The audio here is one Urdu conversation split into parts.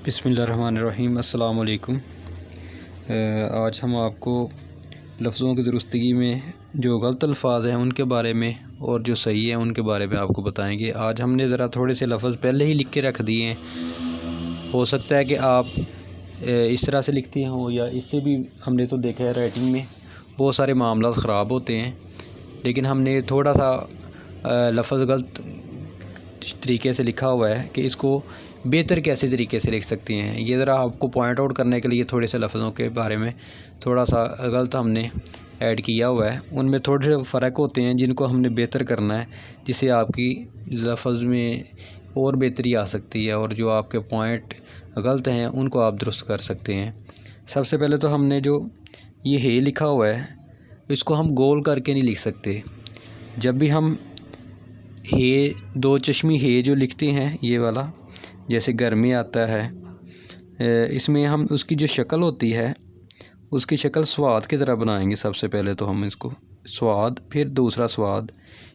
بسم اللہ الرحمن الرحیم۔ السلام علیکم۔ آج ہم آپ کو لفظوں کی درستگی میں جو غلط الفاظ ہیں ان کے بارے میں اور جو صحیح ہیں ان کے بارے میں آپ کو بتائیں گے۔ آج ہم نے ذرا تھوڑے سے لفظ پہلے ہی لکھ کے رکھ دیے ہیں، ہو سکتا ہے کہ آپ اس طرح سے لکھتے ہوں یا اس سے بھی ہم نے تو دیکھا ہے رائٹنگ میں بہت سارے معاملات خراب ہوتے ہیں، لیکن ہم نے تھوڑا سا لفظ غلط طریقے سے لکھا ہوا ہے کہ اس کو بہتر کیسے طریقے سے لکھ سکتے ہیں۔ یہ ذرا آپ کو پوائنٹ آؤٹ کرنے کے لیے تھوڑے سے لفظوں کے بارے میں تھوڑا سا غلط ہم نے ایڈ کیا ہوا ہے، ان میں تھوڑے سے فرق ہوتے ہیں جن کو ہم نے بہتر کرنا ہے، جس سے آپ کی لفظ میں اور بہتری آ سکتی ہے اور جو آپ کے پوائنٹ غلط ہیں ان کو آپ درست کر سکتے ہیں۔ سب سے پہلے تو ہم نے جو یہ ہے لکھا ہوا ہے اس کو ہم گول کر کے نہیں لکھ سکتے۔ جب بھی ہم ہے دو چشمی ہے جو لکھتے ہیں، یہ والا جیسے گھر میں آتا ہے، اس میں ہم اس کی جو شکل ہوتی ہے اس کی شکل سواد کی طرح بنائیں گے۔ سب سے پہلے تو ہم اس کو سواد، پھر دوسرا سواد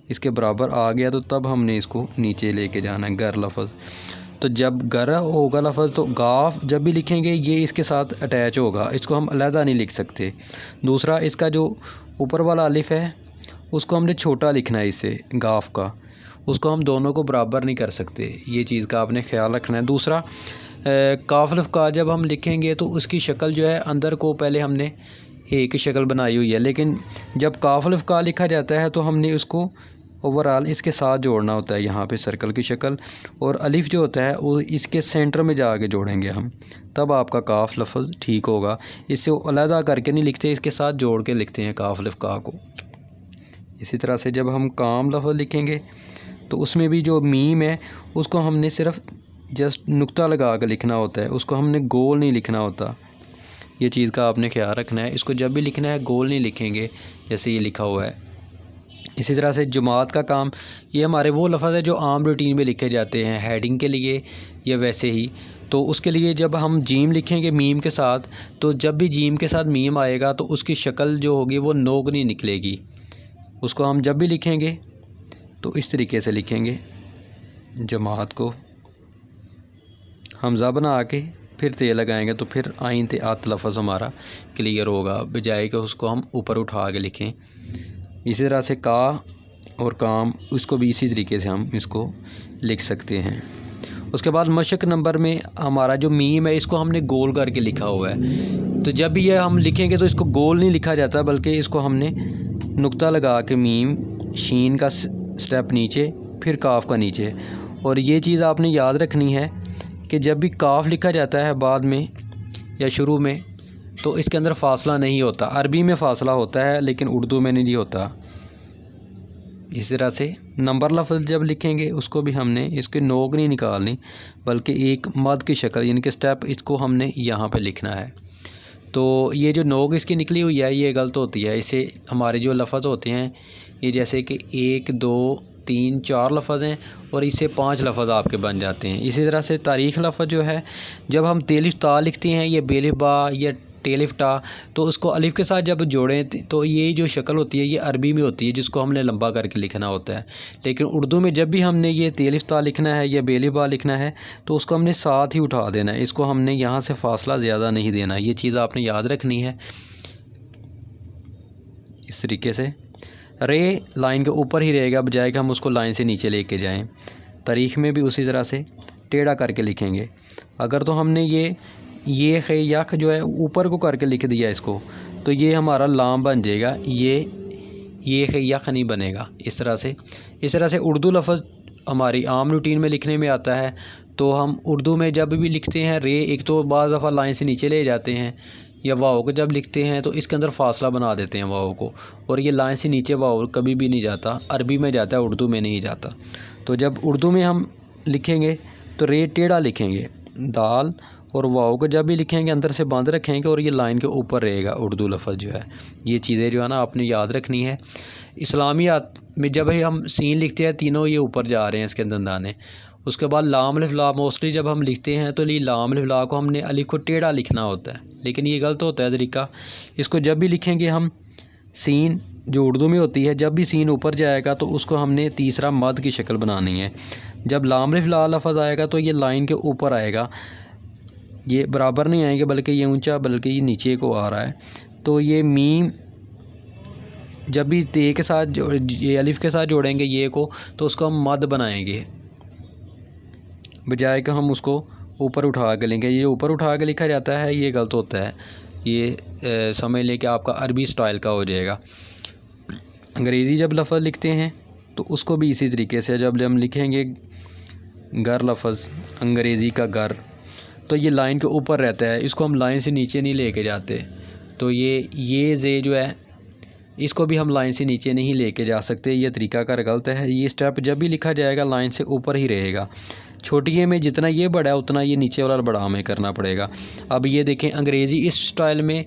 اس کے برابر آ گیا تو تب ہم نے اس کو نیچے لے کے جانا ہے گھر لفظ۔ تو جب گھر ہوگا لفظ تو گاف جب بھی لکھیں گے یہ اس کے ساتھ اٹیچ ہوگا، اس کو ہم علیحدہ نہیں لکھ سکتے۔ دوسرا اس کا جو اوپر والا الف ہے اس کو ہم نے چھوٹا لکھنا ہے، اس سے گاف کا اس کو ہم دونوں کو برابر نہیں کر سکتے، یہ چیز کا آپ نے خیال رکھنا ہے۔ دوسرا کاف الف کا جب ہم لکھیں گے تو اس کی شکل جو ہے اندر کو پہلے ہم نے ایک کی شکل بنائی ہوئی ہے، لیکن جب کاف الف کا لکھا جاتا ہے تو ہم نے اس کو اوورال اس کے ساتھ جوڑنا ہوتا ہے، یہاں پہ سرکل کی شکل، اور الف جو ہوتا ہے وہ اس کے سینٹر میں جا کے جوڑیں گے ہم، تب آپ کا کاف لفظ ٹھیک ہوگا۔ اس سے علیحدہ کر کے نہیں لکھتے، اس کے ساتھ جوڑ کے لکھتے ہیں کاف الف کا کو۔ اسی طرح سے جب ہم کام لفظ لکھیں گے تو اس میں بھی جو میم ہے اس کو ہم نے صرف جسٹ نقطہ لگا کے لکھنا ہوتا ہے، اس کو ہم نے گول نہیں لکھنا ہوتا، یہ چیز کا آپ نے خیال رکھنا ہے۔ اس کو جب بھی لکھنا ہے گول نہیں لکھیں گے جیسے یہ لکھا ہوا ہے۔ اسی طرح سے جماعت کا کام، یہ ہمارے وہ لفظ ہے جو عام روٹین میں لکھے جاتے ہیں ہیڈنگ کے لیے یا ویسے ہی، تو اس کے لیے جب ہم جیم لکھیں گے میم کے ساتھ تو جب بھی جیم کے ساتھ میم آئے گا تو اس کی شکل جو ہوگی وہ نوگنی نکلے گی، اس کو ہم جب بھی لکھیں گے تو اس طریقے سے لکھیں گے۔ جماعت کو حمزہ بنا کے پھر تے لگائیں گے تو پھر آئین تے آت لفظ ہمارا کلیئر ہوگا، بجائے کہ اس کو ہم اوپر اٹھا کے لکھیں۔ اسی طرح سے کا اور کام، اس کو بھی اسی طریقے سے ہم اس کو لکھ سکتے ہیں۔ اس کے بعد مشق نمبر میں ہمارا جو میم ہے اس کو ہم نے گول کر کے لکھا ہوا ہے، تو جب بھی یہ ہم لکھیں گے تو اس کو گول نہیں لکھا جاتا بلکہ اس کو ہم نے نقطہ لگا کے میم، شین کا سٹیپ نیچے، پھر کاف کا نیچے۔ اور یہ چیز آپ نے یاد رکھنی ہے کہ جب بھی کاف لکھا جاتا ہے بعد میں یا شروع میں تو اس کے اندر فاصلہ نہیں ہوتا، عربی میں فاصلہ ہوتا ہے لیکن اردو میں نہیں ہوتا۔ اس طرح سے نمبر لفظ جب لکھیں گے اس کو بھی ہم نے اس کے نوک نہیں نکالنی بلکہ ایک مد کی شکل، یعنی کہ سٹیپ، اس کو ہم نے یہاں پہ لکھنا ہے۔ تو یہ جو نوک اس کی نکلی ہوئی ہے یہ غلط ہوتی ہے، اس سے ہمارے جو لفظ ہوتے ہیں یہ جیسے کہ 1 2 3 4 لفظ ہیں اور اس سے 5 لفظ آپ کے بن جاتے ہیں۔ اسی طرح سے تاریخ لفظ جو ہے جب ہم تیلف تا لکھتے ہیں یا بیلف با یا ٹیلف ٹا تو اس کو الف کے ساتھ جب جوڑیں تو یہ جو شکل ہوتی ہے یہ عربی میں ہوتی ہے جس کو ہم نے لمبا کر کے لکھنا ہوتا ہے، لیکن اردو میں جب بھی ہم نے یہ تیلف تا لکھنا ہے یا بیلف با لکھنا ہے تو اس کو ہم نے ساتھ ہی اٹھا دینا ہے، اس کو ہم نے یہاں سے فاصلہ زیادہ نہیں دینا، یہ چیز آپ نے یاد رکھنی ہے۔ اس طریقے سے رے لائن کے اوپر ہی رہے گا بجائے کہ ہم اس کو لائن سے نیچے لے کے جائیں۔ تاریخ میں بھی اسی طرح سے ٹیڑھا کر کے لکھیں گے، اگر تو ہم نے یہ خے یک جو ہے اوپر کو کر کے لکھ دیا اس کو تو یہ ہمارا لام بن جائے گا، یہ خے یک نہیں بنے گا۔ اس طرح سے اردو لفظ ہماری عام روٹین میں لکھنے میں آتا ہے، تو ہم اردو میں جب بھی لکھتے ہیں رے، ایک تو بعض دفعہ لائن سے نیچے لے جاتے ہیں، یا واؤ کو جب لکھتے ہیں تو اس کے اندر فاصلہ بنا دیتے ہیں واؤ کو، اور یہ لائن سے نیچے واؤ کبھی بھی نہیں جاتا، عربی میں جاتا ہے اردو میں نہیں جاتا۔ تو جب اردو میں ہم لکھیں گے تو رے ٹیڑھا لکھیں گے، دال اور واؤ کو جب بھی لکھیں گے اندر سے بند رکھیں گے اور یہ لائن کے اوپر رہے گا اردو لفظ جو ہے۔ یہ چیزیں جو ہے نا آپ نے یاد رکھنی ہے۔ اسلامیات میں جب ہی ہم سین لکھتے ہیں تینوں یہ اوپر جا رہے ہیں اس کے دندانے۔ اس کے بعد لام الف لا موسٹلی جب ہم لکھتے ہیں تو لام الف لا کو ہم نے الف کو ٹیڑھا لکھنا ہوتا ہے، لیکن یہ غلط ہوتا ہے طریقہ۔ اس کو جب بھی لکھیں گے ہم سین جو اردو میں ہوتی ہے، جب بھی سین اوپر جائے گا تو اس کو ہم نے تیسرا مد کی شکل بنانی ہے۔ جب لام الف لا لفظ آئے گا تو یہ لائن کے اوپر آئے گا، یہ برابر نہیں آئیں گے بلکہ یہ اونچا بلکہ یہ نیچے کو آ رہا ہے. تو یہ میم جب بھی تے کے ساتھ یہ الف کے ساتھ جوڑیں گے یہ کو تو اس کو ہم مد بنائیں گے بجائے کہ ہم اس کو اوپر اٹھا کے لیں گے. یہ اوپر اٹھا کے لکھا جاتا ہے یہ غلط ہوتا ہے. یہ سمجھ لیں کہ آپ کا عربی سٹائل کا ہو جائے گا. انگریزی جب لفظ لکھتے ہیں تو اس کو بھی اسی طریقے سے جب ہم لکھیں گے گھر لفظ انگریزی کا گھر تو یہ لائن کے اوپر رہتا ہے. اس کو ہم لائن سے نیچے نہیں لے کے جاتے. تو یہ زے جو ہے اس کو بھی ہم لائن سے نیچے نہیں لے کے جا سکتے. یہ طریقہ کار غلط ہے. یہ اسٹیپ جب بھی لکھا جائے گا لائن سے اوپر ہی رہے گا. چھوٹی میں جتنا یہ بڑا ہے اتنا یہ نیچے والا بڑا ہمیں کرنا پڑے گا. اب یہ دیکھیں انگریزی اس سٹائل میں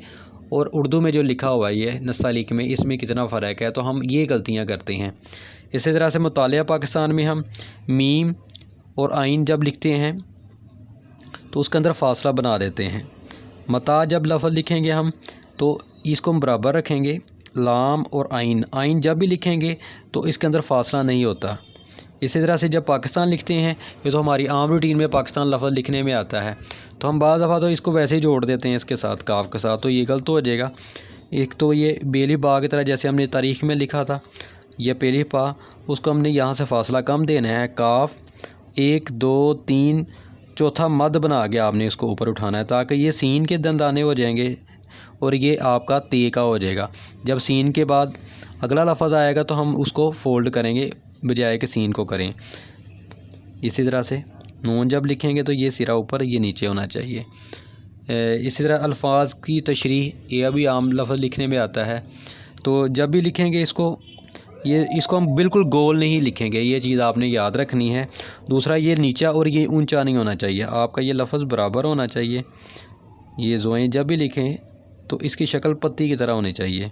اور اردو میں جو لکھا ہوا ہے یہ نستعلیق میں اس میں کتنا فرق ہے. تو ہم یہ غلطیاں کرتے ہیں. اسی طرح سے مطالعہ پاکستان میں ہم میم اور آئین جب لکھتے ہیں تو اس کے اندر فاصلہ بنا دیتے ہیں. متا جب لفظ لکھیں گے ہم تو اس کو ہم برابر رکھیں گے. لام اور آئین جب بھی لکھیں گے تو اس کے اندر فاصلہ نہیں ہوتا. اسی طرح سے جب پاکستان لکھتے ہیں یہ تو ہماری عام روٹین میں پاکستان لفظ لکھنے میں آتا ہے تو ہم بعض دفعہ تو اس کو ویسے ہی جوڑ دیتے ہیں اس کے ساتھ کاف کے ساتھ. تو یہ غلط ہو جائے گا. ایک تو یہ بیلی با کی طرح جیسے ہم نے تاریخ میں لکھا تھا یہ پہلی پا اس کو ہم نے یہاں سے فاصلہ کم دینا ہے. کاف 1 2 3 چوتھا مد بنا کے آپ نے اس کو اوپر اٹھانا ہے تاکہ یہ سین کے دندانے ہو جائیں گے اور یہ آپ کا تے کا ہو جائے گا. جب سین کے بعد اگلا لفظ آئے گا تو ہم اس کو فولڈ کریں گے بجائے کہ سین کو کریں. اسی طرح سے نون جب لکھیں گے تو یہ سرا اوپر یہ نیچے ہونا چاہیے. اسی طرح الفاظ کی تشریح یہ بھی عام لفظ لکھنے میں آتا ہے. تو جب بھی لکھیں گے اس کو ہم بالکل گول نہیں لکھیں گے. یہ چیز آپ نے یاد رکھنی ہے. دوسرا یہ نیچا اور یہ اونچا نہیں ہونا چاہیے. آپ کا یہ لفظ برابر ہونا چاہیے. یہ زوئیں جب بھی لکھیں تو اس کی شکل پتی کی طرح ہونی چاہیے.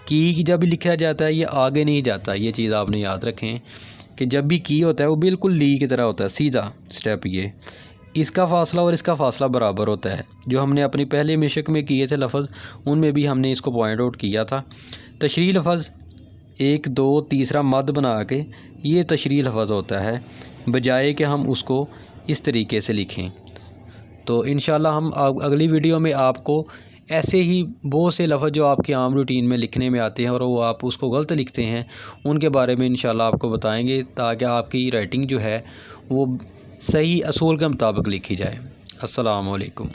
کی جب بھی لکھا جاتا ہے یہ آگے نہیں جاتا. یہ چیز آپ نے یاد رکھیں کہ جب بھی کی ہوتا ہے وہ بالکل لی کی طرح ہوتا ہے سیدھا سٹیپ. یہ اس کا فاصلہ اور اس کا فاصلہ برابر ہوتا ہے. جو ہم نے اپنی پہلے مشق میں کیے تھے لفظ ان میں بھی ہم نے اس کو پوائنٹ آؤٹ کیا تھا. تشریح لفظ 1 2 تیسرا مد بنا کے یہ تشریح لفظ ہوتا ہے بجائے کہ ہم اس کو اس طریقے سے لکھیں. تو انشاءاللہ ہم اگلی ویڈیو میں آپ کو ایسے ہی بہت سے لفظ جو آپ کی عام روٹین میں لکھنے میں آتے ہیں اور وہ آپ اس کو غلط لکھتے ہیں ان کے بارے میں انشاءاللہ آپ کو بتائیں گے تاکہ آپ کی رائٹنگ جو ہے وہ صحیح اصول کے مطابق لکھی جائے. السلام علیکم.